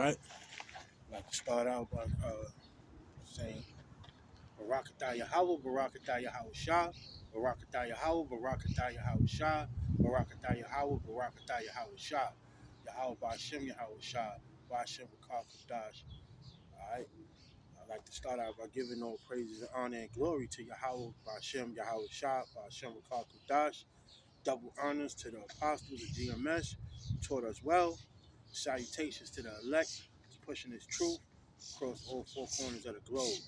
right. I'd like to start out by saying Barakatah Yahweh, Barakatah Yahweh Shah, Barakatah Yahweh, Barakatah Yahweh Shah, Barakatah Yahweh, Barakatah Yahweh Shah, Yahweh Ba'ashem Yahweh Shah, Ba'ashem Rakal Kudash. Alright. I'd like to start out by giving all praises and honor and glory to Yahweh Ba'ashem Yahweh Shah, Ba'ashem Rakal Kudash. Double honors to the apostles of GMS who taught us well. Salutations to the elect pushing this truth across all four corners of the globe.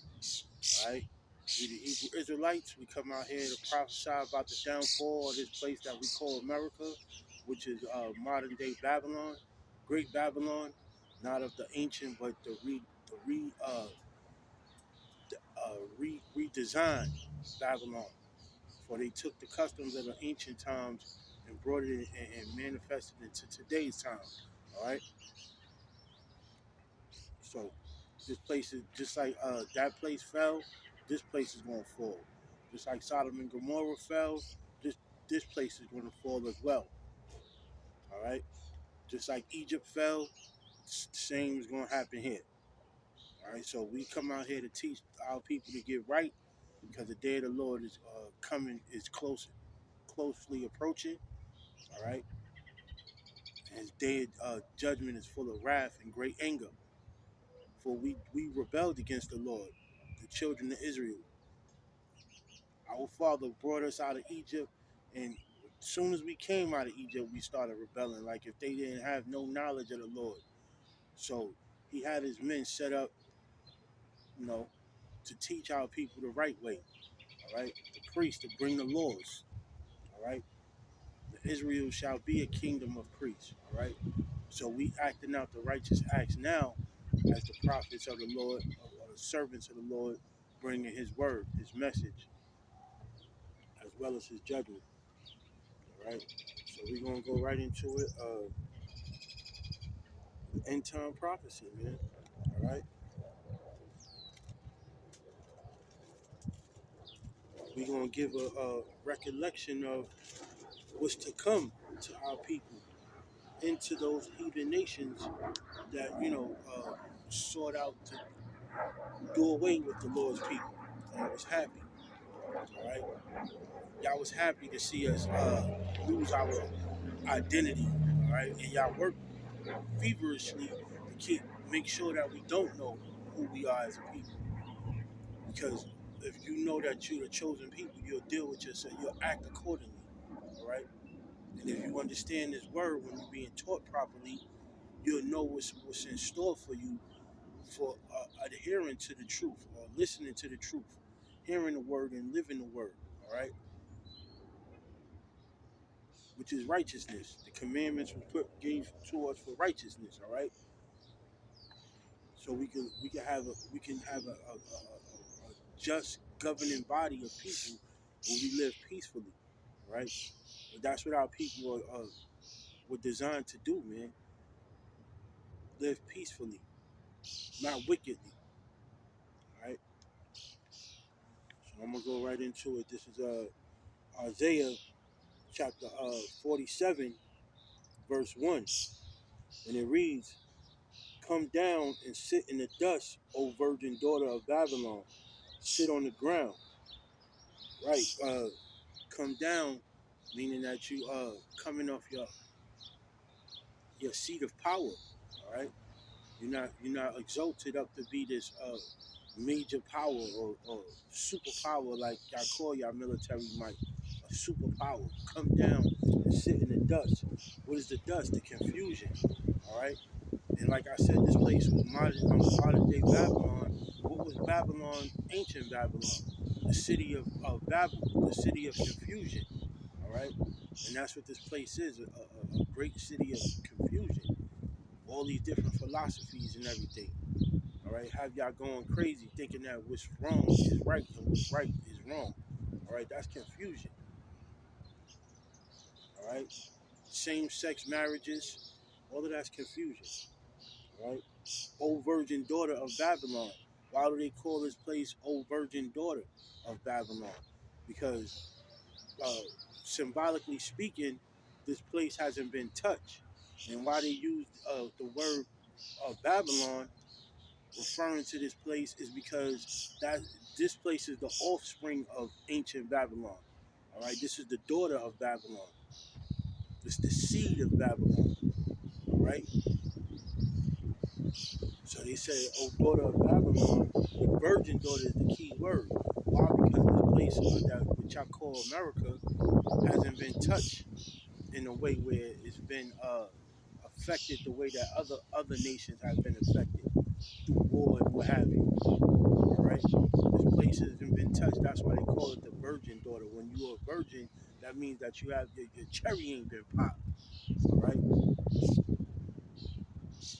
All right? We the Hebrew Israelites, we come out here to prophesy about the downfall of this place that we call America, which is modern day Babylon, Great Babylon, not of the ancient, but the redesigned Babylon. For they took the customs of the ancient times and brought it in, and manifested it into today's time. All right. So this place is just like that place fell. This place is going to fall. Just like Sodom and Gomorrah fell, this place is going to fall as well. All right. Just like Egypt fell, the same is going to happen here. All right. So we come out here to teach our people to get right because the day of the Lord is coming, is closely approaching. All right. And his day of judgment is full of wrath and great anger. For we rebelled against the Lord, the children of Israel. Our father brought us out of Egypt, and as soon as we came out of Egypt, we started rebelling. Like if they didn't have no knowledge of the Lord, so he had his men set up, you know, to teach our people the right way. All right, the priests to bring the laws. All right, the Israel shall be a kingdom of priests. All right, so we acting out the righteous acts now, as the prophets of the Lord, or the servants of the Lord, bringing His word, His message, as well as His judgment. All right, so we're gonna go right into it. End time prophecy, man. All right, we're gonna give a recollection of what's to come to our people, into those heathen nations that sought out to do away with the Lord's people, and was happy. All right, y'all was happy to see us lose our identity. All right, and y'all work feverishly to make sure that we don't know who we are as a people. Because if you know that you're the chosen people, you'll deal with yourself, you'll act accordingly. All right. And if you understand this word when you're being taught properly, you'll know what's in store for you for adhering to the truth or listening to the truth, hearing the word and living the word. All right. Which is righteousness. The commandments was gave to us for righteousness. All right. So we can have a just governing body of people when we live peacefully, right? But that's what our people were designed to do, man. Live peacefully, not wickedly, right? So I'm gonna go right into it. This is Isaiah chapter 47, verse 1, and it reads, "Come down and sit in the dust, O virgin daughter of Babylon. Sit on the ground." Right? Come down, meaning that you coming off your seat of power. All right, you're not exalted up to be this major power or superpower like y'all call y'all military might. A superpower. Come down and sit in the dust. What is the dust? The confusion. All right. And like I said, this place was modern day Babylon. What was Babylon? Ancient Babylon. The city of Babel, the city of confusion. All right. And that's what this place is, a great city of confusion. All these different philosophies and everything. All right. Have y'all going crazy thinking that what's wrong is right and what's right is wrong. All right. That's confusion. All right. Same sex marriages. All of that's confusion. All right. Old Virgin Daughter of Babylon. Why do they call this place Old Virgin Daughter of Babylon? Because uh, symbolically speaking, this place hasn't been touched. And why they use the word of Babylon, referring to this place, is because that this place is the offspring of ancient Babylon. All right, this is the daughter of Babylon. It's the seed of Babylon. All right. So they say, "Oh, daughter of Babylon," the virgin daughter is the key word. Why? Because this place that which I call America hasn't been touched in a way where it's been affected the way that other nations have been affected through war and what have you. All right, this place hasn't been touched. That's why they call it the virgin daughter. When you're a virgin, that means that you have your cherry ain't been popped. All right,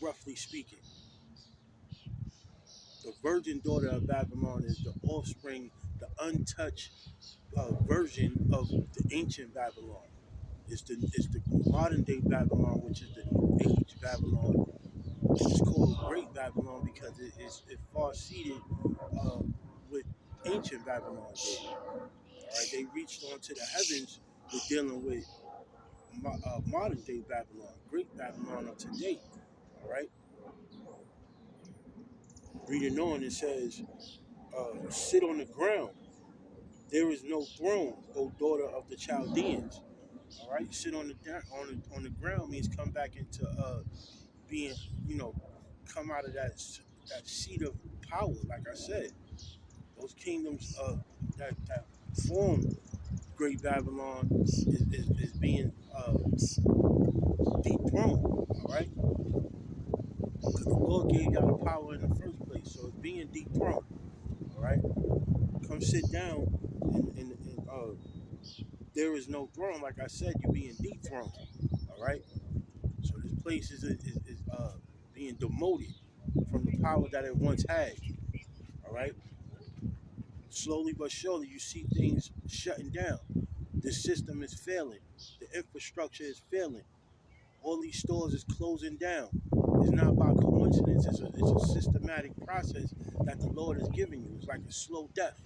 roughly speaking, the virgin daughter of Babylon is the offspring, the untouched version of the ancient Babylon. It's the modern day Babylon, which is the new age Babylon. It's called Great Babylon because it far seated with ancient Babylon did. All right, they reached onto the heavens with dealing with modern day Babylon, Great Babylon of today. All right, reading on, it says, "Sit on the ground. There is no throne, O daughter of the Chaldeans." All right, sit on the ground means come back into being, you know, come out of that seat of power. Like I said, those kingdoms that formed Great Babylon is being dethroned. All right, because the Lord gave y'all the power in the first place, so it's being dethroned. All right, come sit down, and there is no throne. Like I said, you're being dethroned. All right, so this place is being demoted from the power that it once had. All right, slowly but surely, you see things shutting down. The system is failing. The infrastructure is failing. All these stores is closing down. It's not by coincidence. It's a systematic process that the Lord is giving you. It's like a slow death.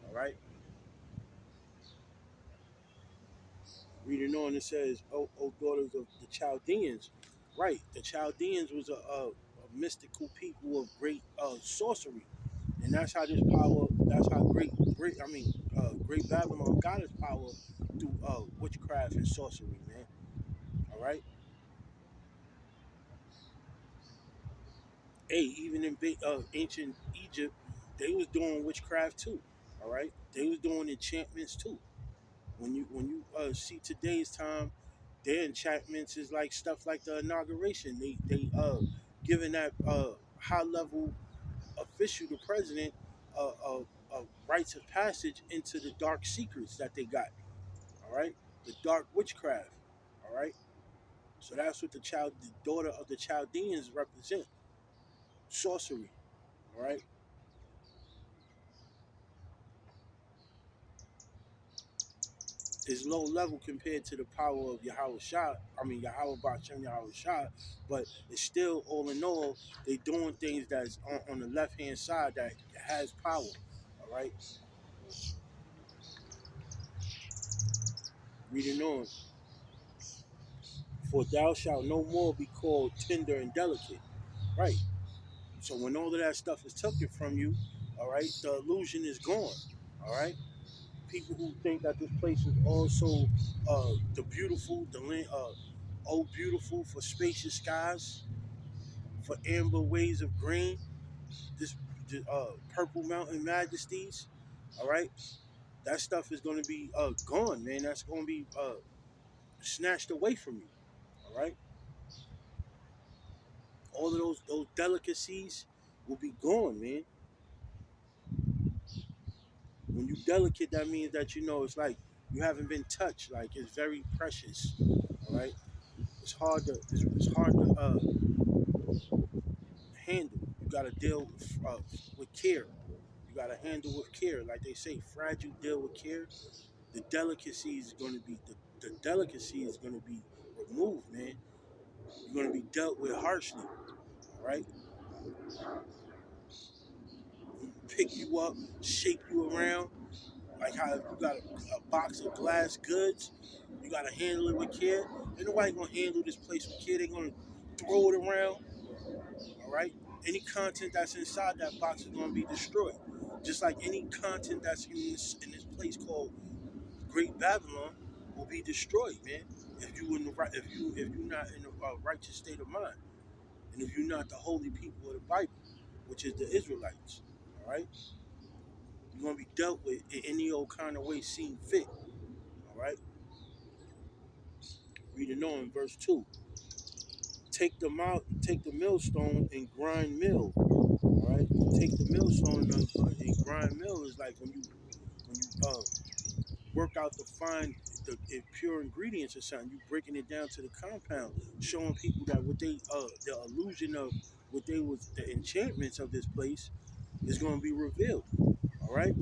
All right. Reading on, it says, "O daughters of the Chaldeans." Right. The Chaldeans was a mystical people of great sorcery, and that's how this power. That's how Great Babylon got its power through witchcraft and sorcery, man. All right. Hey, even in ancient Egypt, they was doing witchcraft too. All right, they was doing enchantments too. When you see today's time, their enchantments is like stuff like the inauguration. They giving that high level official, the president, rites of passage into the dark secrets that they got. All right, the dark witchcraft. All right, so that's what the daughter of the Chaldeans represent, sorcery. All right, is low level compared to the power of Yahweh Shah. I mean Yahweh Ba'Shem Yahweh Shah, but it's still all in all they doing things that's on the left hand side that has power. All right, reading on. For thou shalt no more be called tender and delicate. Right. So when all of that stuff is taken from you, all right, the illusion is gone. All right. People who think that this place is also the beautiful, the land, oh beautiful for spacious skies, for amber waves of green, this purple mountain majesties. All right, that stuff is going to be gone, man. That's going to be snatched away from you. All right, all of those delicacies will be gone, man. When you delicate, that means that it's like you haven't been touched. Like it's very precious. All right, it's hard to handle. You got to deal with care. You got to handle with care. Like they say, fragile deal with care. The delicacy is going to be the delicacy is going to be removed, man. You're going to be dealt with harshly, right? Pick you up, shape you around, like how you got a box of glass goods. You got to handle it with care. Ain't nobody gonna handle this place with care. They're gonna throw it around. All right. Any content that's inside that box is going to be destroyed. Just like any content that's in this place called Great Babylon will be destroyed, man. If you in the right, if you're not in a righteous state of mind, and if you're not the holy people of the Bible, which is the Israelites, all right, you're gonna be dealt with in any old kind of way seen fit, all right. Reading on in verse 2. Take the millstone and grind mill. All right, take the millstone and grind mill is like when you work out to find the pure ingredients or something. You breaking it down to the compound, showing people that what they the illusion of what they was the enchantments of this place is going to be revealed. All right,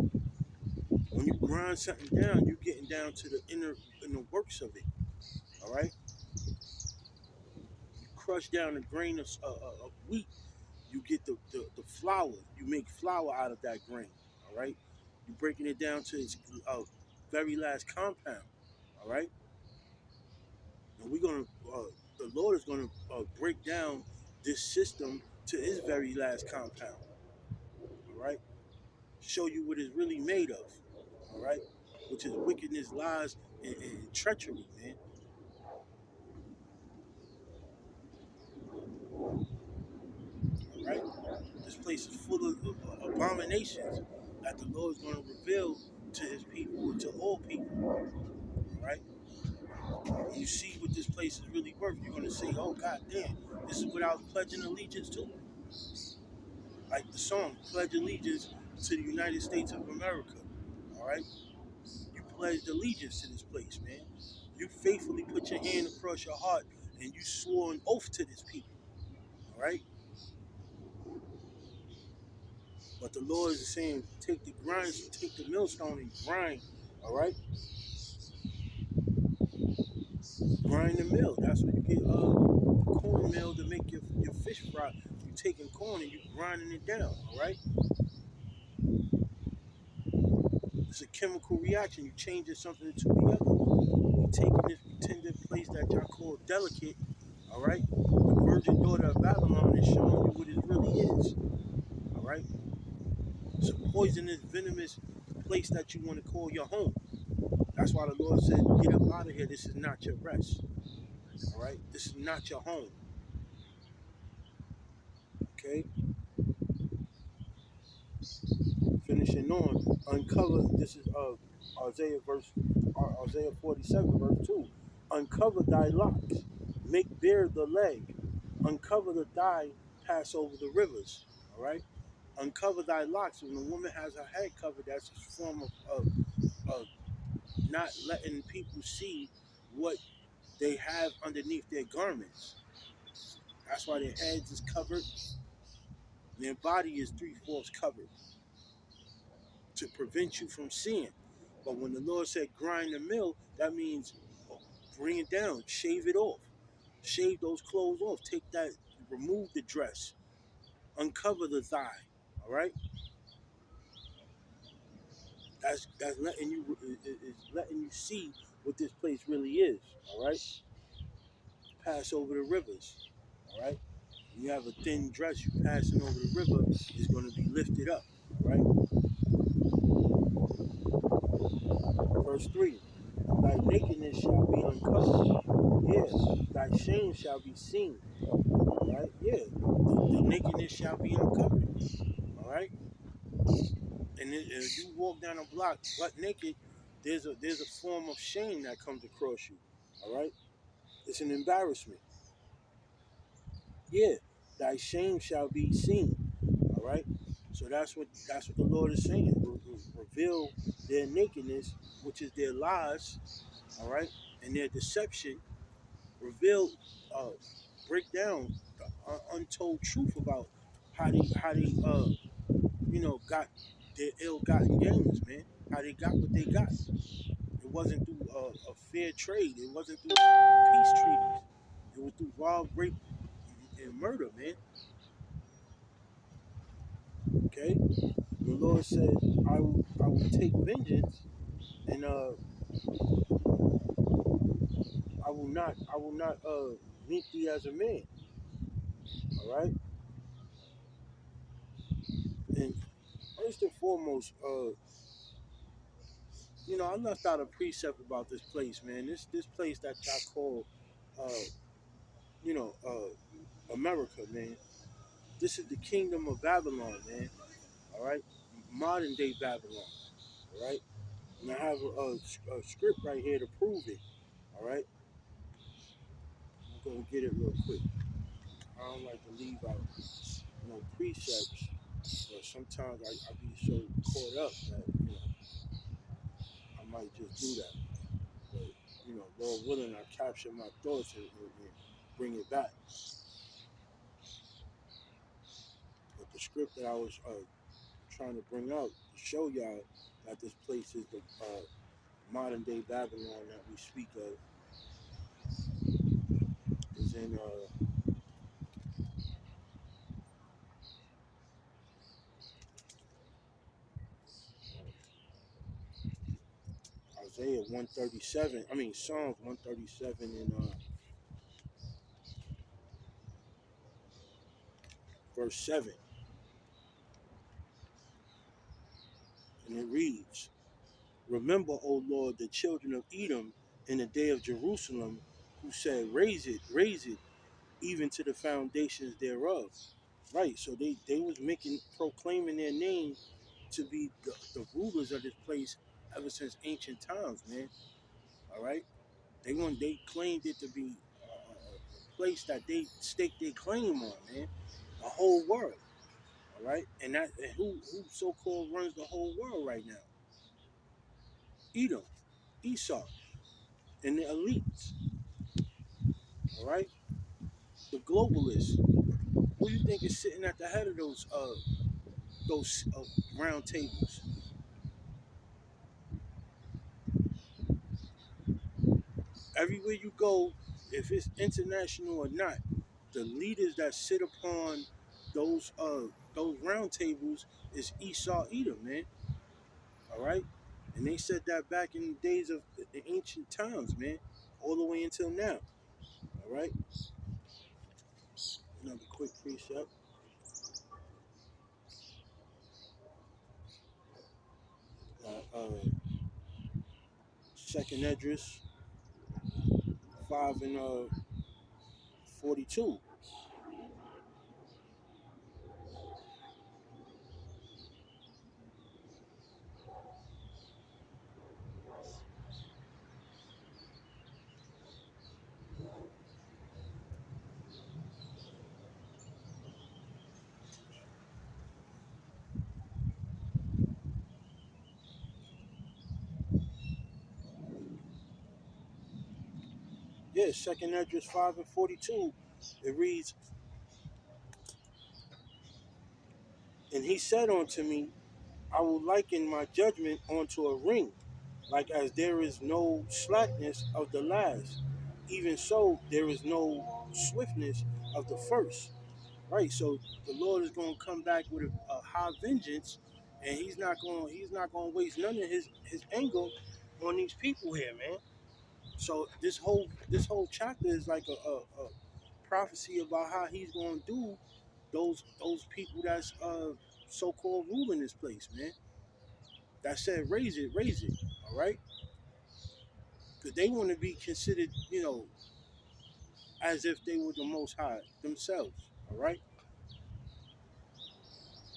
when you grind something down, you getting down to the inner works of it. All right, you crush down a grain of wheat, you get the flour. You make flour out of that grain. All right, you breaking it down to its very last compound. All right, and we're gonna the Lord is gonna break down this system to its very last compound. All right, show you what it's really made of. All right, which is wickedness, lies, and treachery, man. All right, this place is full of abominations that the Lord is gonna reveal to His people, to all people. All right, when you see what this place is really worth, you're gonna say, "Oh God damn, this is what I was pledging allegiance to." Like the song, "Pledge Allegiance to the United States of America." All right, you pledged allegiance to this place, man. You faithfully put your hand across your heart and you swore an oath to this people. All right, but the Lord is saying, take the millstone and grind. All right, grind the mill. That's what you get corn mill to make your fish fry. You taking corn and you grinding it down. All right, it's a chemical reaction. You changing something into the other. You taking this pretended place that y'all call delicate. All right, the virgin daughter of Babylon is showing you what it really is. All right, it's a poisonous, venomous place that you want to call your home. That's why the Lord said, "Get up out of here. This is not your rest. All right, this is not your home." Okay, finishing on, uncover. This is Isaiah 47 verse 2. Uncover thy locks, make bare the leg, uncover the thigh, pass over the rivers. All right, uncover thy locks. When a woman has her head covered, that's a form of not letting people see what they have underneath their garments. That's why their heads is covered, their body is three-fourths covered to prevent you from seeing. But when the Lord said grind the mill, that means bring it down, shave it off, shave those clothes off, take that, remove the dress, uncover the thigh. All right, that's letting you is letting you see what this place really is. All right, pass over the rivers. All right, when you have a thin dress, you passing over the river is going to be lifted up. All right, verse 3. Thy nakedness shall be uncovered. Yeah, thy shame shall be seen. All right, yeah, the nakedness shall be uncovered. All right, and if you walk down a block butt naked, there's a form of shame that comes across you. All right, it's an embarrassment. Yeah, thy shame shall be seen. All right, so that's what the Lord is saying. Reveal their nakedness, which is their lies. All right, and their deception. Reveal, uh, break down the untold truth about how they got their ill-gotten gains, man. How they got what they got. It wasn't through a fair trade. It wasn't through peace treaties. It was through raw rape and murder, man. Okay. The Lord said, "I will take vengeance, and I will not meet thee as a man." All All right, and first and foremost, I left out a precept about this place, man. This place that y'all call, uh, America, man. This is the kingdom of Babylon, man. All right, modern day Babylon. All right, and I have a script right here to prove it. All right, I'm gonna get it real quick. I don't like to leave out no precepts, but sometimes I be so caught up that I might just do that. But Lord willing, I capture my thoughts and bring it back. But the script that I was trying to bring out to show y'all that this place is the modern day Babylon that we speak of is in Isaiah 137. I mean Psalms 137 and verse 7, and it reads, "Remember, O Lord, the children of Edom in the day of Jerusalem, who said, raise it, even to the foundations thereof." Right. So they was proclaiming their name to be the rulers of this place ever since ancient times, man. All right. They claimed it to be a place that they staked their claim on, man. The whole world. All right. And who so called runs the whole world right now? Edom, Esau, and the elites. All right. The globalists. Who do you think is sitting at the head of those round tables? Everywhere you go, if it's international or not, the leaders that sit upon those round tables is Esau Edom, man. All right, and they said that back in the days of the ancient times, man, all the way until now. All right, another quick precept. Second Esdras 5 and 42. Yeah, Second Esdras 5 and 42. It reads, "And he said unto me, I will liken my judgment unto a ring, like as there is no slackness of the last, even so there is no swiftness of the first." Right. So the Lord is going to come back with a high vengeance, and he's not going to waste none of his anger on these people here, man. So this whole chapter is like a prophecy about how he's going to do those people that's so-called ruling this place, man. That said, raise it, all right? Because they want to be considered, as if they were the Most High themselves, all right?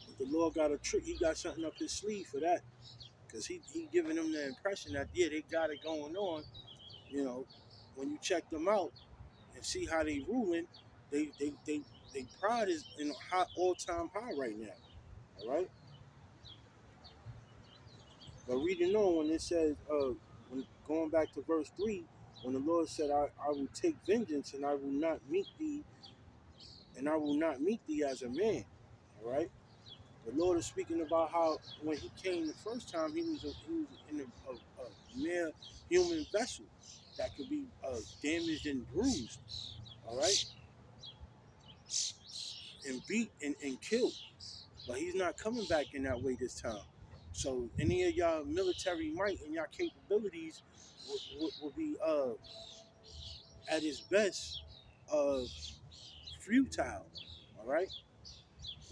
But the Lord got a trick. He got something up his sleeve for that, because he giving them the impression that yeah, they got it going on. You know, when you check them out and see how they ruling, they pride is in a high all-time high right now, all right? But reading on when it says, when going back to verse 3, when the Lord said, I will take vengeance and I will not meet thee as a man. All right. The Lord is speaking about how when he came the first time, he was in a mere human vessel that could be damaged and bruised. All right. And beat and killed. But he's not coming back in that way this time. So any of y'all military might and y'all capabilities will be at its best uh, futile. All All right,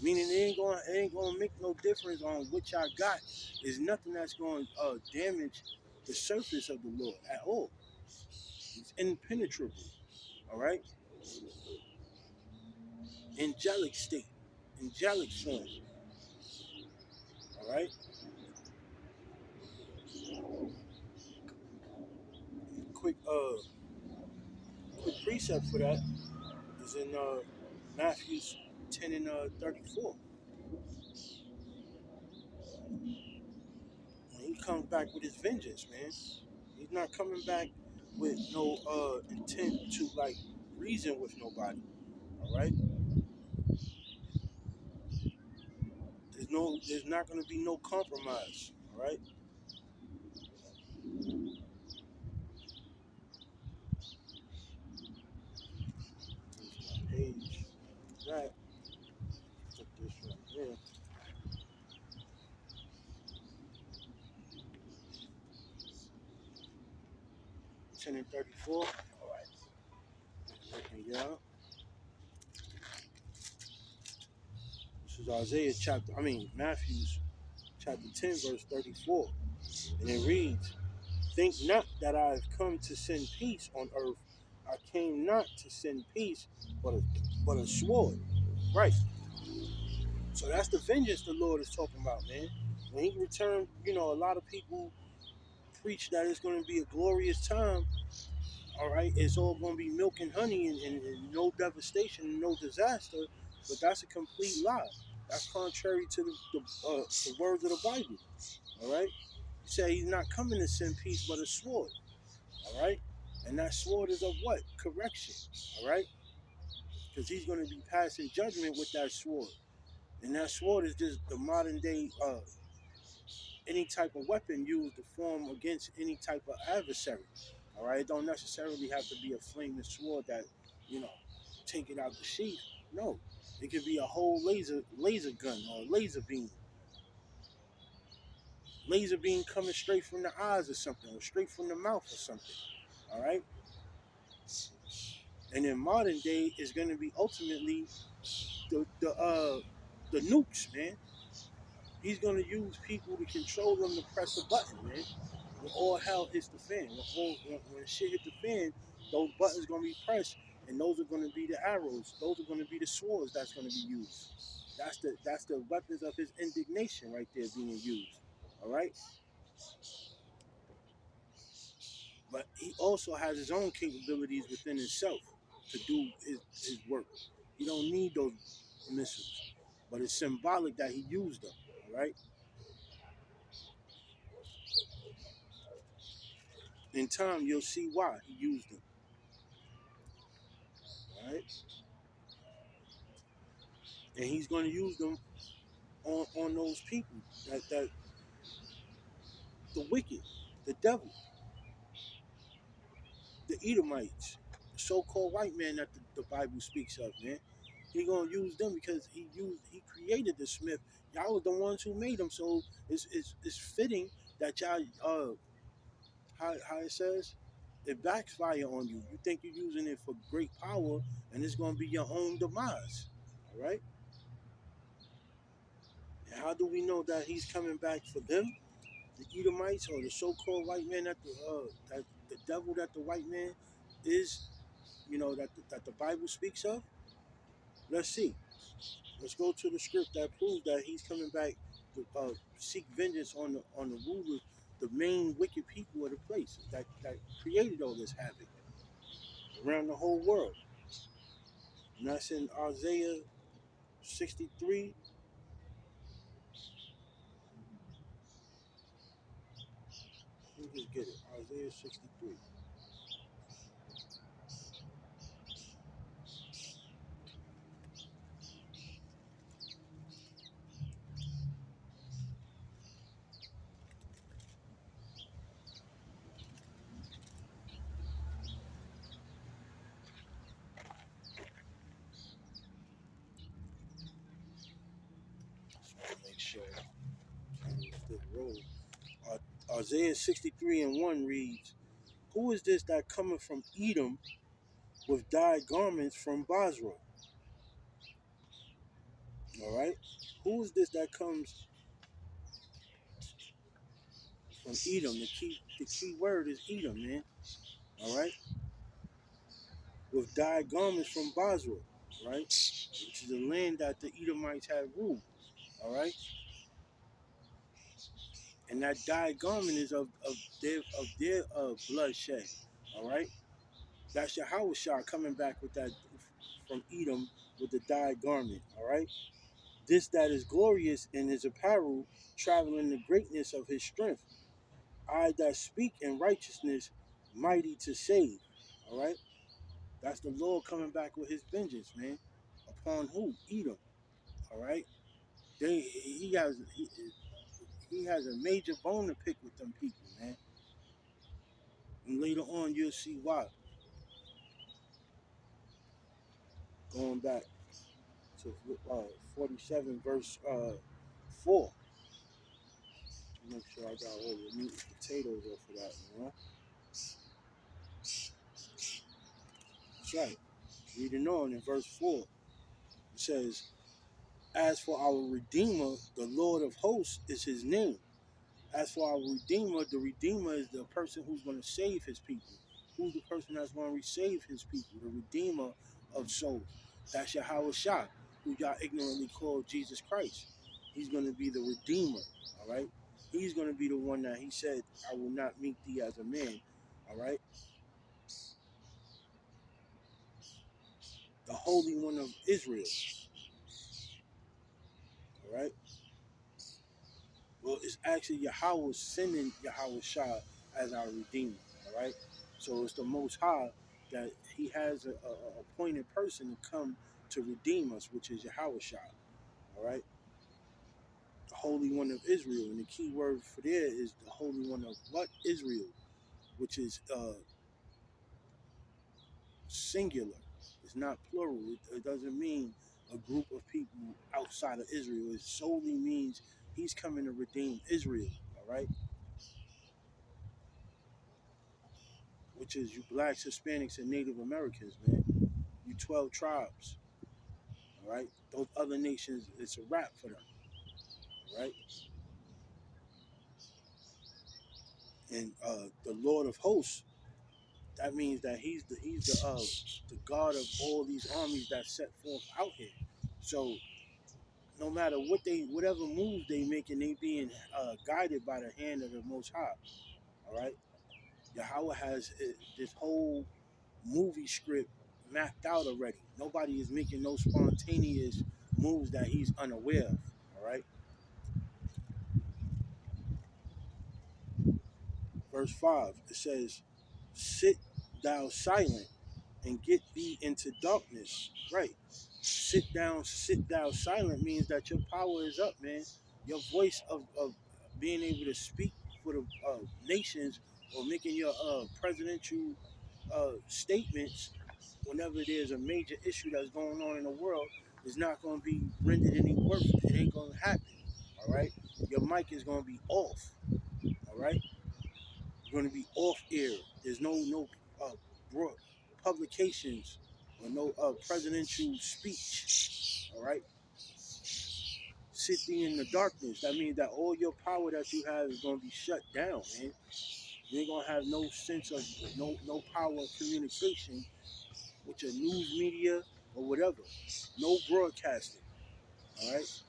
meaning it ain't gonna make no difference on what y'all got. There's nothing that's going to damage the surface of the Lord at all. It's impenetrable. All right, angelic state, angelic form. All right, quick quick precept for that is in Matthew 10 and 34. When he comes back with his vengeance, man, he's not coming back with no intent to like reason with nobody. All right, there's not going to be no compromise. All right, page that put this right here, 10 and 34. All right, okay, yeah. This is Matthew's chapter 10, verse 34. And it reads, think not that I have come to send peace on earth. I came not to send peace, but a sword. Right. So that's the vengeance the Lord is talking about, man. When he returned, a lot of people preach that it's going to be a glorious time. All right, it's all going to be milk and honey and no devastation and no disaster. But that's a complete lie. That's contrary to the words of the Bible. All right, he said he's not coming to send peace, but a sword. All right, and that sword is of what? Correction. All right, because he's going to be passing judgment with that sword, and that sword is just the modern day any type of weapon used to form against any type of adversary. All right, it don't necessarily have to be a flaming sword that you know take it out the sheath. No, it could be a whole laser gun or laser beam coming straight from the eyes or something, or straight from the mouth or something. All right, and in modern day, it's going to be ultimately the nukes, man. He's going to use people to control them to press a button, man. When all hell hits the fan, when shit hit the fan, those buttons going to be pressed, and those are going to be the arrows. Those are going to be the swords that's going to be used. That's the weapons of his indignation right there being used. All right, but he also has his own capabilities within himself to do his work. He don't need those missiles, but it's symbolic that he used them. All right, in time you'll see why he used them. All right, and he's going to use them on those people that the wicked, the devil, the Edomites, the so-called white man that the Bible speaks of, man. He gonna use them because he created the Smith. Y'all was the ones who made them, so it's fitting that y'all how it says it backfire on you. You think you're using it for great power, and it's gonna be your own demise. All right. And how do we know that he's coming back for them? The Edomites or the so-called white man that the devil that the white man is, that the Bible speaks of. Let's see. Let's go to the script that proves that he's coming back to seek vengeance on the rulers, the main wicked people of the place that created all this havoc around the whole world. And that's in Isaiah 63. Let me just get it. Isaiah 63. Just want to make sure I'm still rolling. Isaiah 63 and 1 reads, who is this that cometh from Edom with dyed garments from Basra? All right. Who is this that comes from Edom? The key word is Edom, man. All right. With dyed garments from Basra, right? Which is a land that the Edomites had ruled. All right. And that dyed garment is of their bloodshed. All right. That's Yahweh Shah coming back with that from Edom with the dyed garment. All right. This that is glorious in his apparel, traveling the greatness of his strength. I that speak in righteousness, mighty to save. All right. That's the Lord coming back with his vengeance, man. Upon who? Edom. All right. He has a major bone to pick with them people, man. And later on, you'll see why. Going back to 47 verse 4. Make sure I got all the meat and potatoes off of that, you know? That's right. Reading on in verse 4, it says, as for our Redeemer, the Lord of hosts is his name. As for our Redeemer, the Redeemer is the person who's going to save his people. Who's the person that's going to save his people? The Redeemer of souls. That's Yahweh Shah, who y'all ignorantly call Jesus Christ. He's going to be the Redeemer, all right? He's going to be the one that he said, I will not meet thee as a man, all right? The Holy One of Israel, all right? Well, it's actually Yahweh sending Yahweh Shah as our Redeemer, all right? So it's the Most High that he has a appointed person to come to redeem us, which is Yahweh Shah, all right? The Holy One of Israel. And the key word for there is the Holy One of what? Israel, which is singular. It's not plural. It doesn't mean a group of people outside of Israel. It solely means he's coming to redeem Israel, all right? Which is you blacks, Hispanics, and Native Americans, man. You 12 tribes, all right? Those other nations, it's a wrap for them, right? And the Lord of Hosts, that means that he's the God of all these armies that set forth out here. So no matter whatever moves they making, they being guided by the hand of the Most High, all right? Yahweh has this whole movie script mapped out already. Nobody is making no spontaneous moves that he's unaware of. All right. Verse 5, it says, sit thou silent and get thee into darkness. Right. Sit down, sit thou silent means that your power is up, man. Your voice of being able to speak for the nations or making your presidential statements whenever there's a major issue that's going on in the world is not going to be rendered any worse. It ain't going to happen. All right. Your mic is going to be off. All right. You're going to be off air. There's no broad publications or no presidential speech. All right. Sit thee in the darkness. That means that all your power that you have is going to be shut down, man. You ain't gonna have no sense of no power of communication with your news media or whatever. No broadcasting. All right.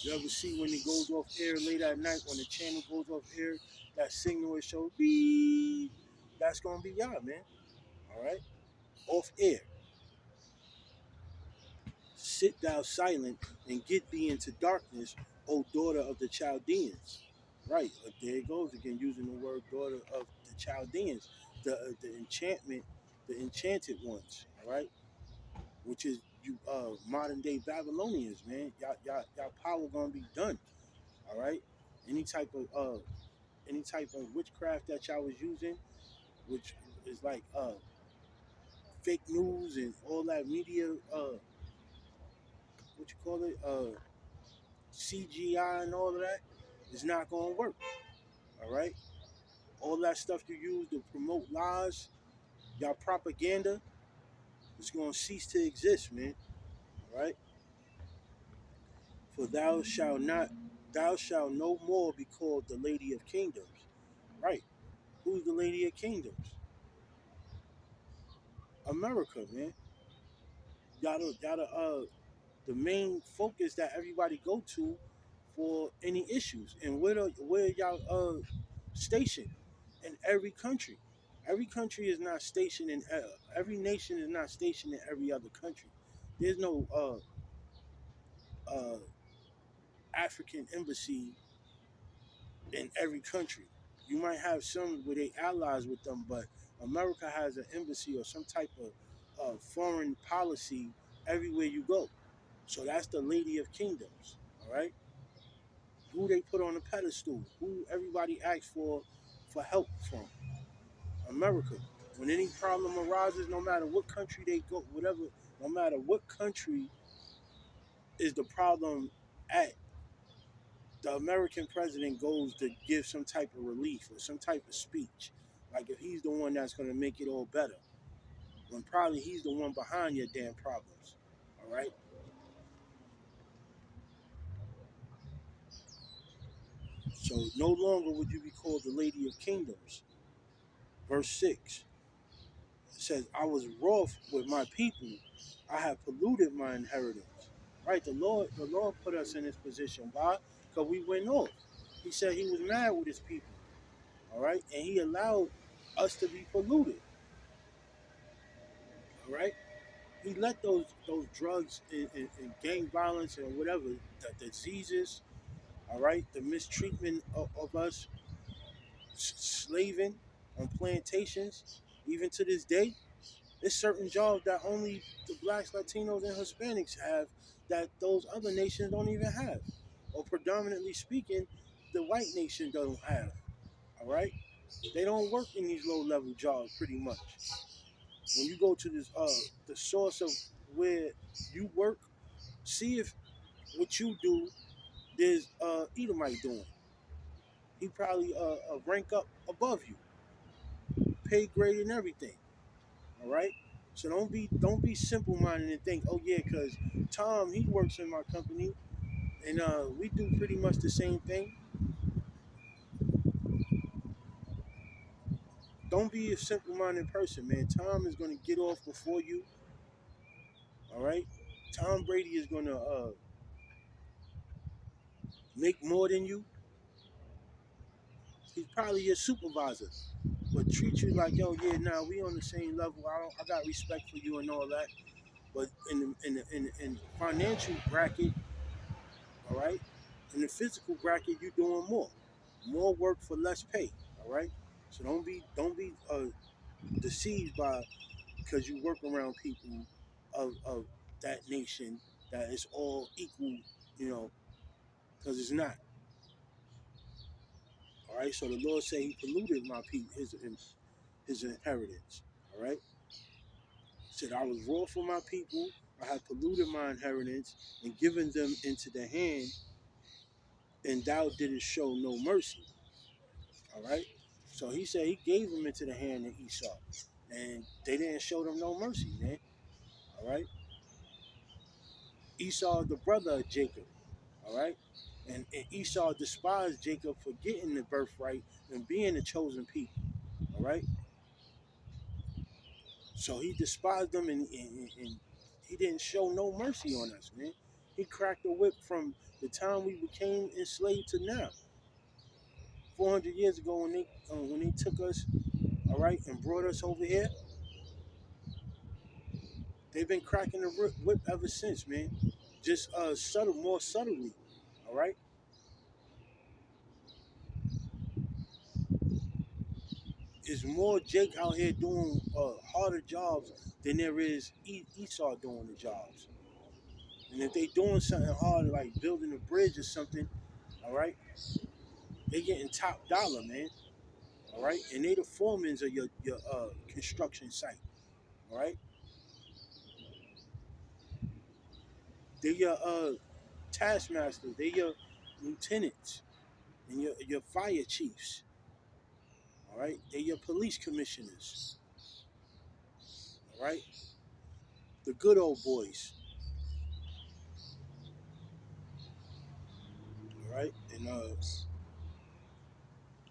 You ever see when it goes off air late at night when the channel goes off air, that signal will show beep. That's gonna be y'all, man. All right. Off air. Sit thou silent and get thee into darkness, O daughter of the Chaldeans. Right. There it goes again, using the word daughter of the Chaldeans, the enchantment, the enchanted ones. All right. Which is you modern day Babylonians, man. Y'all power gonna be done. All right. Any type of witchcraft that y'all was using, which is like fake news and all that media, what you call it, CGI and all of that, is not gonna work. All right. All that stuff you use to promote lies, y'all propaganda, is gonna cease to exist, man. All right. For thou shalt no more be called the Lady of Kingdoms. Right? Who's the Lady of Kingdoms? America, man. Y'all, the main focus that everybody go to for any issues. And where y'all stationed in every country. Every country is not stationed in every nation is not stationed in every other country. There's no uh, African embassy in every country. You might have some where they allies with them, but America has an embassy or some type of foreign policy everywhere you go. So that's the Lady of Kingdoms. All right, who they put on a pedestal, who everybody asks for help from. America. When any problem arises, no matter what country they go, whatever, no matter what country is the problem at, the American president goes to give some type of relief or some type of speech. Like if he's the one that's going to make it all better, when probably he's the one behind your damn problems. All right. So no longer would you be called the Lady of Kingdoms. Verse 6 says, I was wroth with my people. I have polluted my inheritance. Right? The Lord put us in this position. Why? Because we went off. He said he was mad with his people. All right? And he allowed us to be polluted. All right? He let those drugs and gang violence and whatever, the diseases, all right, the mistreatment of us, slaving on plantations, even to this day. There's certain jobs that only the blacks, Latinos, and Hispanics have that those other nations don't even have. Or predominantly speaking, the white nation don't have. All right? They don't work in these low level jobs pretty much. When you go to this the source of where you work, see if what you do there's Edomite doing. He probably a rank up above you, pay grade and everything. All right. So don't be simple minded and think, oh yeah, because Tom he works in my company and we do pretty much the same thing. Don't be a simple minded person, man. Tom is gonna get off before you. All right. Tom Brady is gonna make more than you. He's probably your supervisor, but treat you like, yo, yeah, nah, we on the same level. I got respect for you and all that. But in the financial bracket, all right, in the physical bracket, you're doing more work for less pay, all right. So don't be deceived by because you work around people of that nation that it's all equal, you know, because it's not. All right. So the Lord said He polluted my people, his inheritance. All right. Said I was wroth for my people. I have polluted my inheritance and given them into the hand and thou didst show no mercy. All right. So he said he gave them into the hand of Esau, and they didn't show them no mercy, man. All right. Esau, the brother of Jacob. All right. And Esau despised Jacob for getting the birthright and being the chosen people. All right. So he despised them and he didn't show no mercy on us, man. He cracked the whip from the time we became enslaved to now. 400 years ago when they took us, all right, and brought us over here, they've been cracking the whip ever since, man. Just more subtly. All right. It's more Jake out here doing harder jobs than there is Esau doing the jobs. And if they doing something hard like building a bridge or something, all right, they getting top dollar, man. All right, and they the foremans of your construction site. All right, they your taskmasters, they your lieutenants and your fire chiefs. All right, they your police commissioners. All right, the good old boys. right? And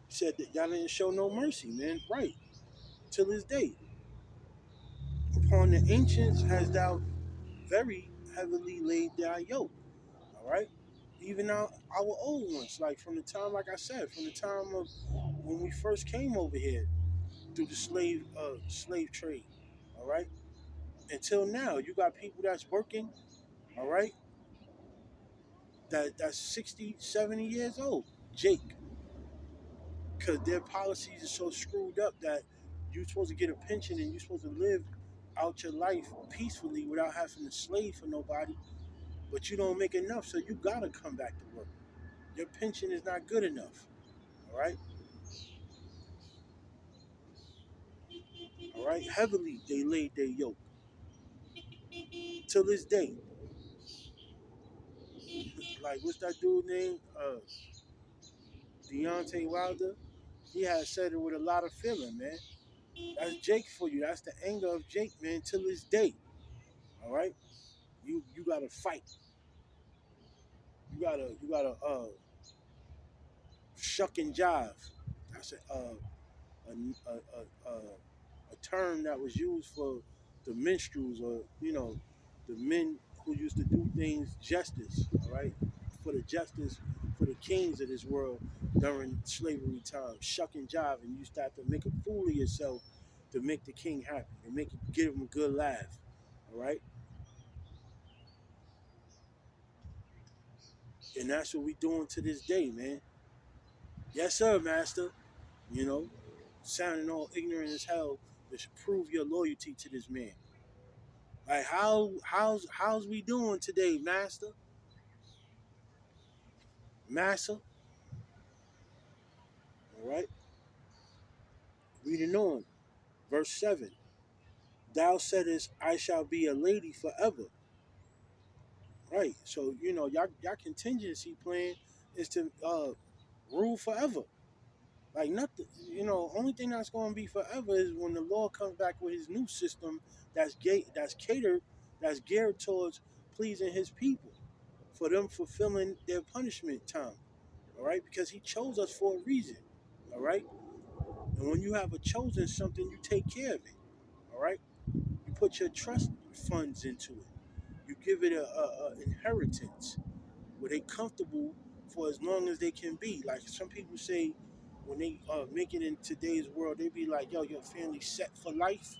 said that y'all didn't show no mercy, man. Right, till this day. Upon the ancients has thou very heavily laid thy yoke. All right, even our old ones, like from the time, like I said, from the time of when we first came over here through the slave trade. All right, until now, you got people that's working. All right, that's 60, 70 years old. Jake, because their policies are so screwed up that you're supposed to get a pension and you're supposed to live out your life peacefully without having to slave for nobody, but you don't make enough, so you gotta come back to work. Your pension is not good enough. All right, all right. Heavily they laid their yoke till this day. Like what's that dude name? Deontay Wilder. He has said it with a lot of feeling, man. That's Jake for you. That's the anger of Jake, man, till this day. All right, you gotta fight. You gotta shuck and jive. That's a term that was used for the minstrels, or the men who used to do things justice. All right, for the justice for the kings of this world during slavery time. Shuck and jive, and you start to make a fool of yourself to make the king happy and give him a good laugh. All right, and that's what we doing to this day, man. Yes, sir, master. You know, sounding all ignorant as hell to prove your loyalty to this man. Like how's we doing today, master? Master, all right. Reading on, verse 7. Thou saidest, I shall be a lady forever. Right. So y'all contingency plan is to rule forever. Like nothing. Only thing that's going to be forever is when the Lord comes back with His new system that's catered, that's geared towards pleasing His people, for them fulfilling their punishment time. All right, because He chose us for a reason. All right, and when you have a chosen something, you take care of it. All right, you put your trust funds into it. You give it a inheritance where they comfortable for as long as they can be. Like some people say, when they make it in today's world, they be like, "Yo, your family set for life."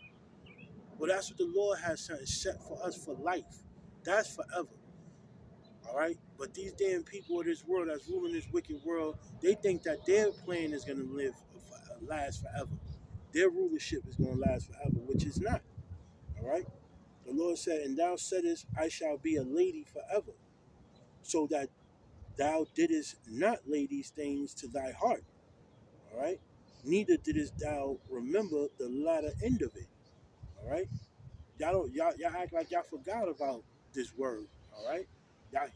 Well, that's what the Lord has set for us for life. That's forever. All right, but these damn people of this world that's ruling this wicked world, they think that their plan is gonna last forever. Their rulership is gonna last forever, which is not. All right. The Lord said, "And thou saidest, I shall be a lady forever," so that thou didst not lay these things to thy heart. All right. Neither didst thou remember the latter end of it. All right. Y'all act like y'all forgot about this word. All right.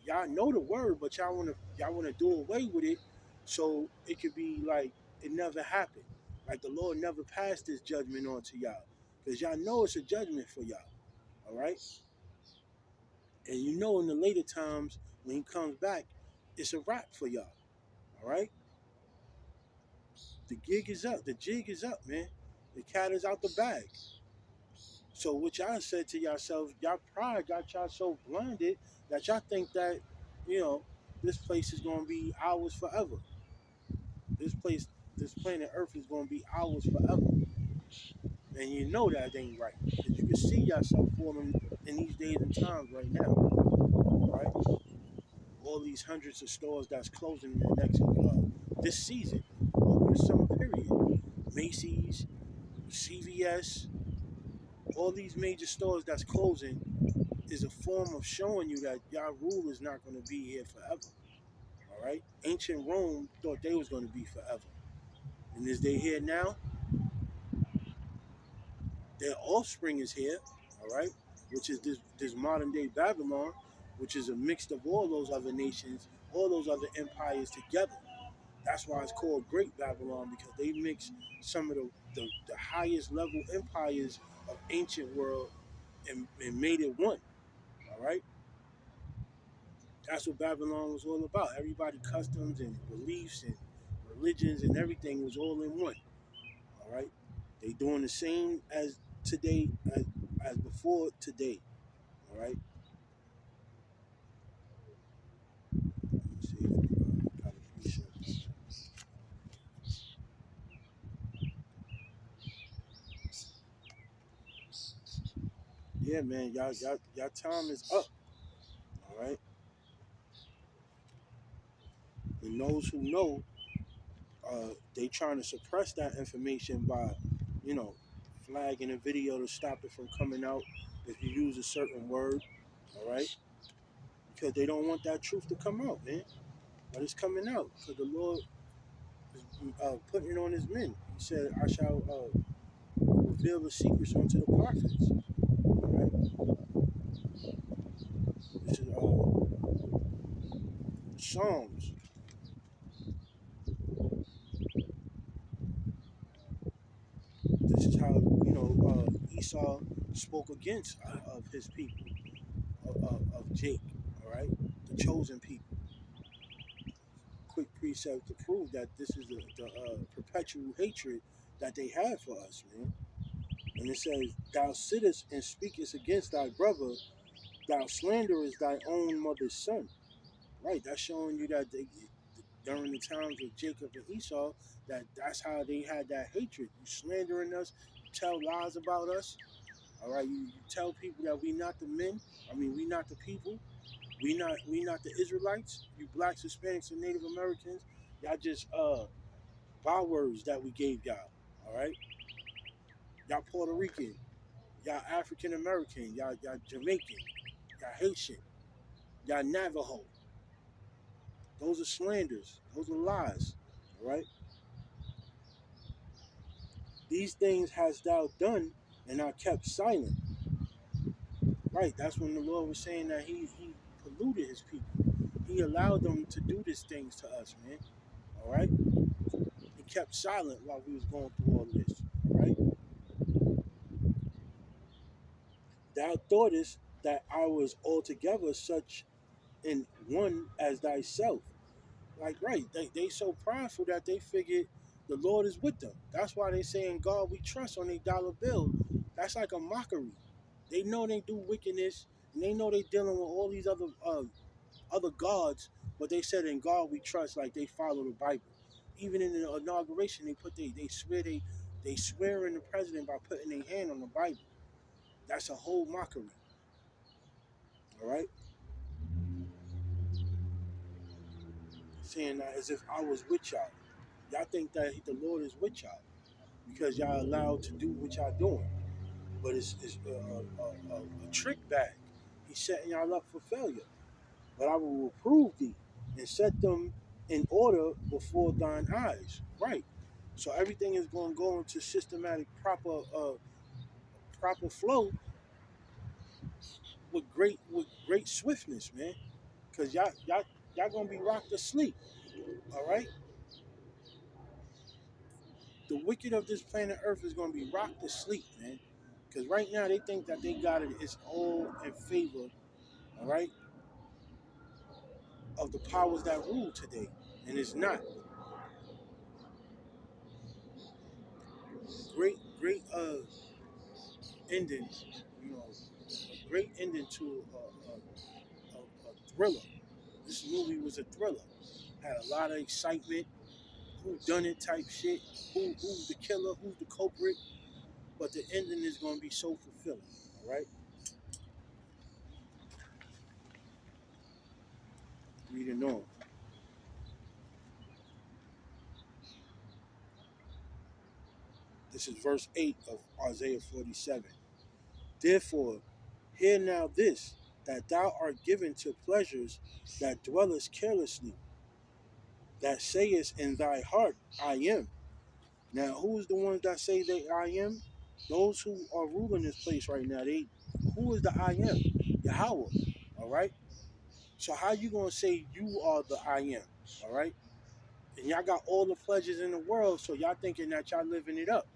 Y'all know the word, but y'all wanna do away with it, so it could be like it never happened. Like the Lord never passed this judgment on to y'all, because y'all know it's a judgment for y'all. All right. And in the later times when He comes back, it's a wrap for y'all. All right. The gig is up. The jig is up, man. The cat is out the bag. So what y'all said to yourself, y'all pride got y'all so blinded that y'all think that, you know, this place is gonna be ours forever. This place, this planet Earth is gonna be ours forever. And you know that ain't right. Because you can see yourself falling in these days and times right now. Right? All these hundreds of stores that's closing in the next this season, over the summer period. Macy's, CVS, all these major stores that's closing is a form of showing you that y'all rule is not going to be here forever. All right. Ancient Rome thought they was going to be forever, and as they here now, their offspring is here. All right, which is this modern day Babylon, which is a mix of all those other nations, all those other empires together. That's why it's called Great Babylon, because they mix some of the highest level empires of ancient world and made it one. All right. That's what Babylon was all about. Everybody customs and beliefs and religions and everything was all in one. All right, they doing the same as today as before today. All right. Let's see if got a precept. Yeah, man, y'all time is up. All right, and those who know, they trying to suppress that information by, you know, flagging a video to stop it from coming out if you use a certain word. All right, because they don't want that truth to come out, man. But it's coming out because the Lord is putting it on His men. He said, "I shall reveal the secrets unto the prophets." All right, this is Psalms. This is how Esau spoke against of his people of Jake. All right, the chosen people. Quick precept to prove that this is the perpetual hatred that they have for us, man. And it says, "Thou sittest and speakest against thy brother; thou slanderest thy own mother's son." Right, that's showing you that during the times of Jacob and Esau, that's how they had that hatred. You slandering us, you tell lies about us. All right, you tell people that we not the men. I mean, we not the people. We not the Israelites. You blacks, Hispanics, and Native Americans. Y'all just bywords that we gave y'all. All right, y'all Puerto Rican, y'all African American, y'all Jamaican, y'all Haitian, y'all Navajo. Those are slanders. Those are lies. All right. These things hast thou done, and I kept silent. Right. That's when the Lord was saying that he polluted his people. He allowed them to do these things to us, man. All right. He kept silent while we was going through all of this. All right. Thou thoughtest that I was altogether such in one as thyself. Like, right, they so prideful that they figured the Lord is with them. That's why they saying God we trust on their dollar bill. That's like a mockery. They know they do wickedness, and they know they dealing with all these other gods, but they said in God we trust, like they follow the Bible. Even in the inauguration, they swear in the president by putting their hand on the Bible. That's a whole mockery. All right, saying that as if I was with y'all. Y'all think that the Lord is with y'all because y'all allowed to do what y'all doing, but it's a trick bag. He's setting y'all up for failure. But I will reprove thee and set them in order before thine eyes. Right. So everything is going to go into systematic, proper flow with great swiftness, man. Cause y'all gonna be rocked to sleep. All right. The wicked of this planet Earth is gonna be rocked to sleep, man. Cause right now they think that they got it. It's all in favor. All right. Of the powers that rule today, and it's not. Great ending, you know, a great ending to a thriller. This movie was a thriller. Had a lot of excitement, who done it type shit, who's the killer, who's the culprit, but the ending is gonna be so fulfilling. All right, reading on. This is verse 8 of Isaiah 47. Therefore, hear now this, that thou art given to pleasures that dwellest carelessly, that sayest in thy heart, I am. Now, who's the ones that say they I am? Those who are ruling this place right now. Who is the I am? Yahweh. All right. So how you gonna say you are the I am? All right. And y'all got all the pleasures in the world, so y'all thinking that y'all living it up.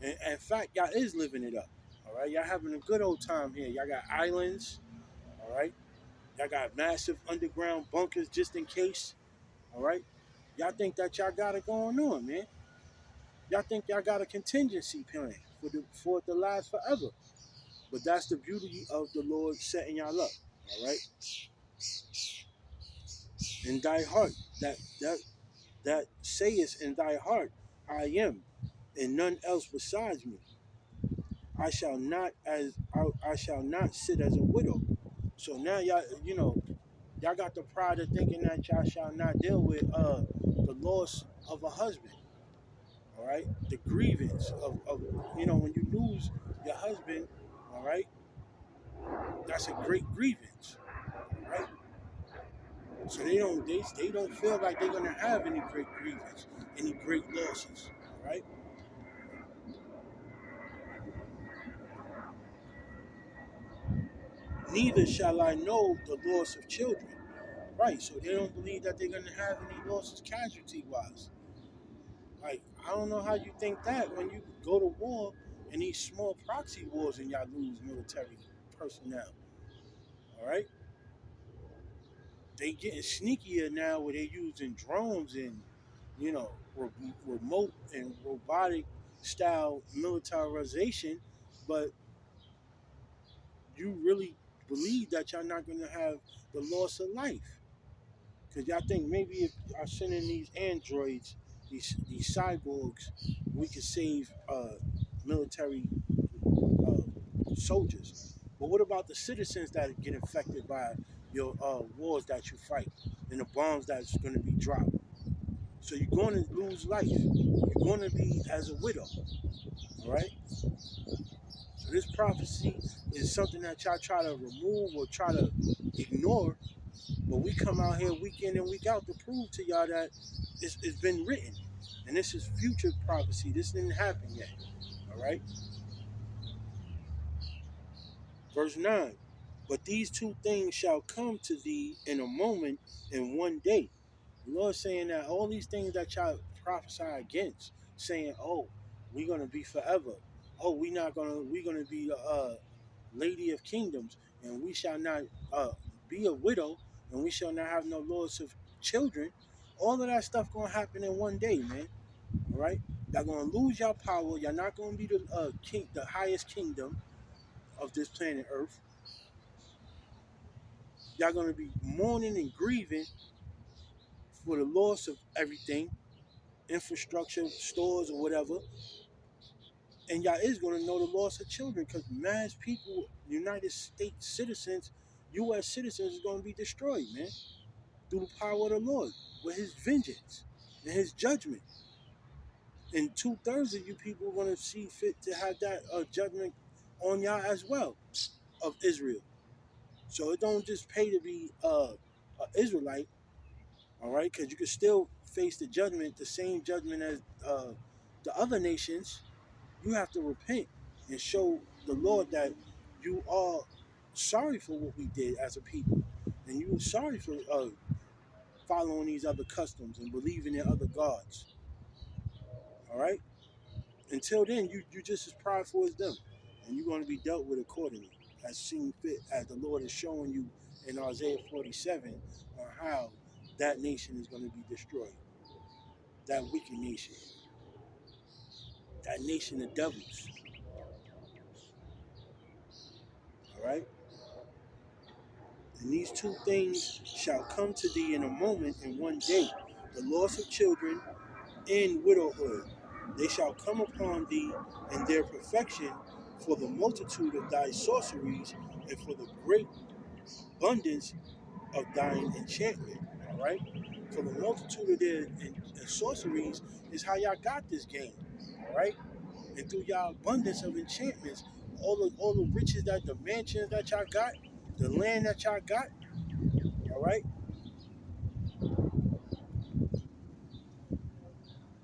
And in fact, y'all is living it up. All right. Y'all having a good old time here. Y'all got islands. All right. Y'all got massive underground bunkers just in case. All right. Y'all think that y'all got it going on, man. Y'all think y'all got a contingency plan for it to last forever. But that's the beauty of the Lord setting y'all up. All right. In thy heart, that sayest in thy heart, I am, and none else besides me. I shall not sit as a widow. So now y'all, y'all got the pride of thinking that y'all shall not deal with the loss of a husband. All right, the grievance of when you lose your husband. All right, that's a great grievance. All right, so they don't feel like they're gonna have any great grievance, any great losses. All right, neither shall I know the loss of children. Right, so they don't believe that they're gonna have any losses casualty wise. Like, I don't know how you think that when you go to war in these small proxy wars and y'all lose military personnel. All right, they getting sneakier now where they using drones and remote and robotic style militarization, but you really believe that y'all not gonna have the loss of life. Because y'all think maybe if I send in these androids, these cyborgs, we could save military soldiers. But what about the citizens that get infected by your wars that you fight and the bombs that's going to be dropped? So you're going to lose life. You're going to be as a widow. All right. So this prophecy is something that y'all try to remove or try to ignore. But we come out here week in and week out to prove to y'all that it's been written. And this is future prophecy. This didn't happen yet. All right. Verse 9. But these two things shall come to thee in a moment, in one day. The Lord saying that all these things that y'all prophesy against, saying, "Oh, we're gonna be forever. Oh, we're gonna be lady of kingdoms, and we shall not be a widow, and we shall not have no lords of children." All of that stuff gonna happen in one day, man. All right, y'all gonna lose your power. Y'all not gonna be the the highest kingdom of this planet Earth. Y'all gonna be mourning and grieving for the loss of everything, infrastructure, stores, or whatever. And y'all is gonna know the loss of children because mass people, United States citizens, U.S. citizens, is gonna be destroyed, man, through the power of the Lord with His vengeance and His judgment. And 2/3 of you people are gonna see fit to have that judgment on y'all as well of Israel. So it don't just pay to be an Israelite. All right, because you can still face the judgment, the same judgment as the other nations. You have to repent and show the Lord that you are sorry for what we did as a people, and you are sorry for following these other customs and believing in other gods. All right. Until then, you just as prideful as them, and you're going to be dealt with accordingly, as seen fit, as the Lord is showing you in Isaiah 47 on how that nation is going to be destroyed. That wicked nation, that nation of devils. All right. And these two things shall come to thee in a moment, in one day: the loss of children and widowhood. They shall come upon thee in their perfection, for the multitude of thy sorceries and for the great abundance of thine enchantment. All right. For the multitude of their sorceries is how y'all got this game. All right. And through y'all abundance of enchantments, all the riches, that the mansions that y'all got, the land that y'all got. All right.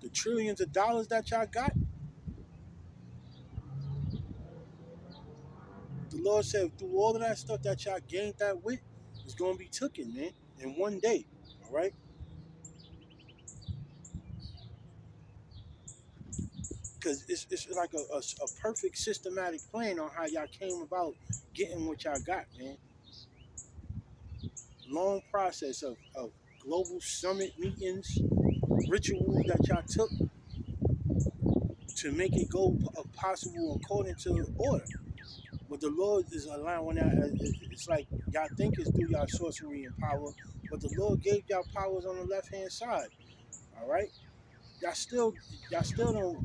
The trillions of dollars that y'all got. The Lord said through all of that stuff that y'all gained that with is going to be taken, man, in one day. All right. Because it's like a perfect systematic plan on how y'all came about getting what y'all got, man. long process of global summit meetings, rituals that y'all took to make it go possible according to order. But the Lord is allowing that. It's like y'all think it's through y'all sorcery and power, but the Lord gave y'all powers on the left hand side. All right, y'all still, y'all still don't,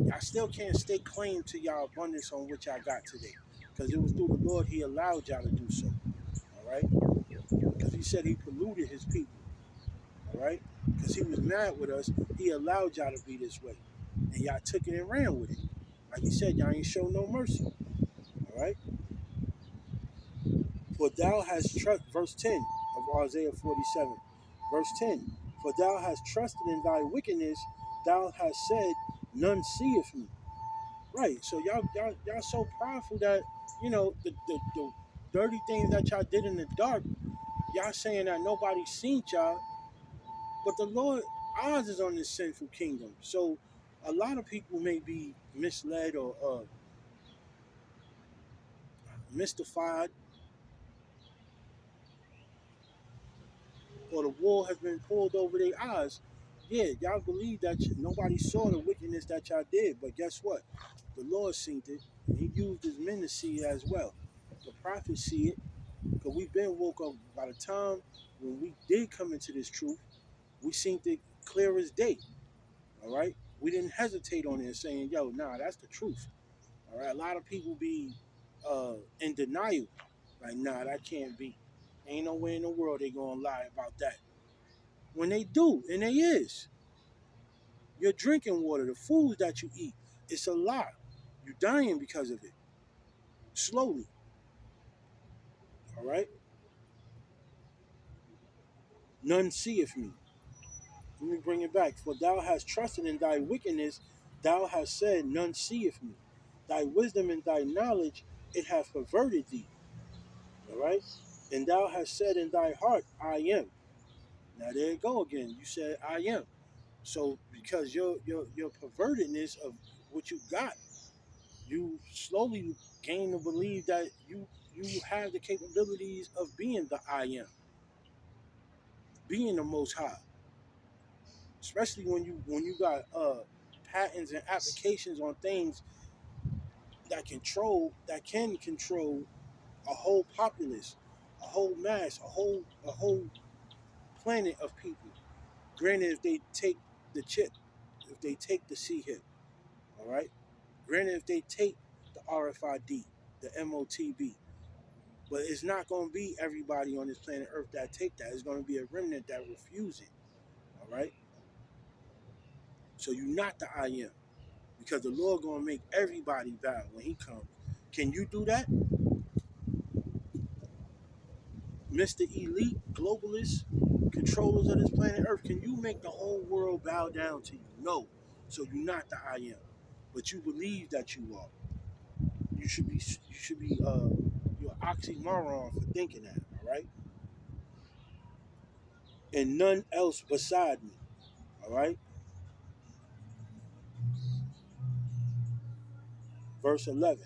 y'all still can't stake claim to y'all abundance on what y'all got today, because it was through the Lord He allowed y'all to do so. All right, because He said He polluted His people. All right, because He was mad with us, He allowed y'all to be this way, and y'all took it and ran with it. Like He said, y'all ain't show no mercy. All right. For thou hast verse 10 of Isaiah 47, verse 10. For thou hast trusted in thy wickedness, thou hast said, none seeth me. Right. So y'all so prideful that, the dirty things that y'all did in the dark, y'all saying that nobody seen y'all, but the Lord eyes is on this sinful kingdom. So a lot of people may be misled or mystified, or the wool has been pulled over their eyes. Yeah, y'all believe that nobody saw the wickedness that y'all did, but guess what? The Lord seen it, and He used His men to see it as well. The prophets see it, because we've been woke up. By the time when we did come into this truth, we seen it clear as day. All right, we didn't hesitate on it, saying, "Yo, nah, that's the truth." All right, a lot of people be in denial, like, "Nah, that can't be. Ain't no way in the world they gonna lie about that." When they do, and they is. Your drinking water, the foods that you eat, it's a lie. You're dying because of it. Slowly. All right? None seeth me. Let me bring it back. For thou hast trusted in thy wickedness, thou hast said, none seeth me. Thy wisdom and thy knowledge, it hath perverted thee. All right? And thou hast said in thy heart, I am. Now there you go again. You said, I am. So because your pervertedness of what you got, you slowly gain to believe that you have the capabilities of being the I am, being the Most High. Especially when you got patents and applications on things that can control a whole populace, a whole mass, a whole planet of people. Granted, if they take the chip, if they take the C hip, all right. Granted, if they take the RFID, the MOTB, but it's not going to be everybody on this planet Earth that take that. It's going to be a remnant that refuse it. All right. So you're not the I am, because the Lord going to make everybody bow when He comes. Can you do that, Mr. Elite, globalist, controllers of this planet Earth? Can you make the whole world bow down to you? No. So you're not the I am, but you believe that you are. You should be. You should be. You're an oxymoron for thinking that. All right. And none else beside me. All right. Verse 11.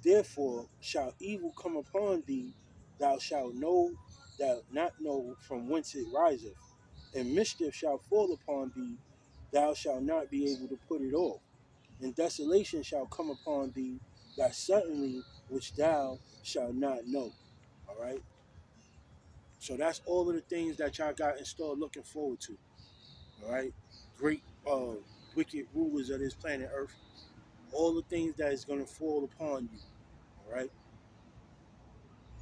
Therefore shall evil come upon thee, thou shalt not know from whence it riseth, and mischief shall fall upon thee, thou shalt not be able to put it off, and desolation shall come upon thee, that suddenly which thou shalt not know. All right. So that's all of the things that y'all got in store, looking forward to. All right. Great wicked rulers of this planet Earth. All the things that is going to fall upon you. All right.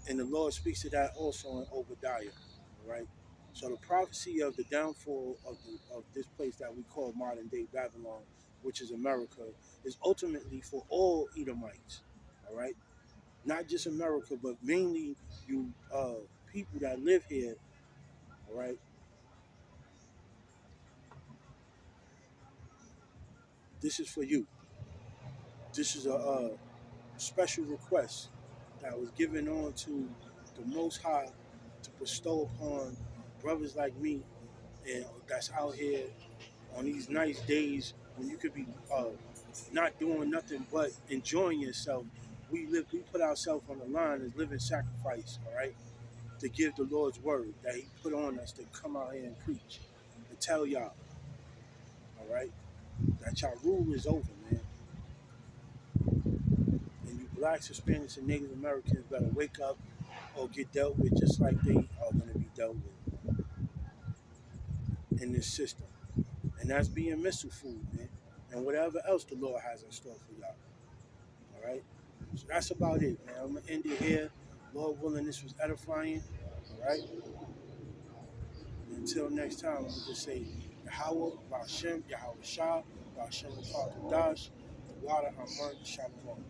And the Lord speaks to that also in Obadiah, right? So the prophecy of the downfall of this place that we call modern day Babylon, which is America, is ultimately for all Edomites, all right? Not just America, but mainly you people that live here, all right? This is for you. This is a special request that was given on to the Most High to bestow upon brothers like me and that's out here on these nice days when you could be not doing nothing but enjoying yourself we put ourselves on the line as living sacrifice, all right, to give the Lord's word that He put on us to come out here and preach, to tell y'all, all right, that y'all rule is over, man. And you blacks, Hispanics, and Native Americans better wake up or get dealt with just like they are going to be dealt with in this system. And that's being missile food, man. And whatever else the Lord has in store for y'all. All right? So that's about it, man. I'm going to end it here. Lord willing, this was edifying. All right? And until next time, I'm going to just say, Yahweh, Ba'ashem, Yahweh Shah, Ba'ashem, Dash, the water, Aman, Shalom.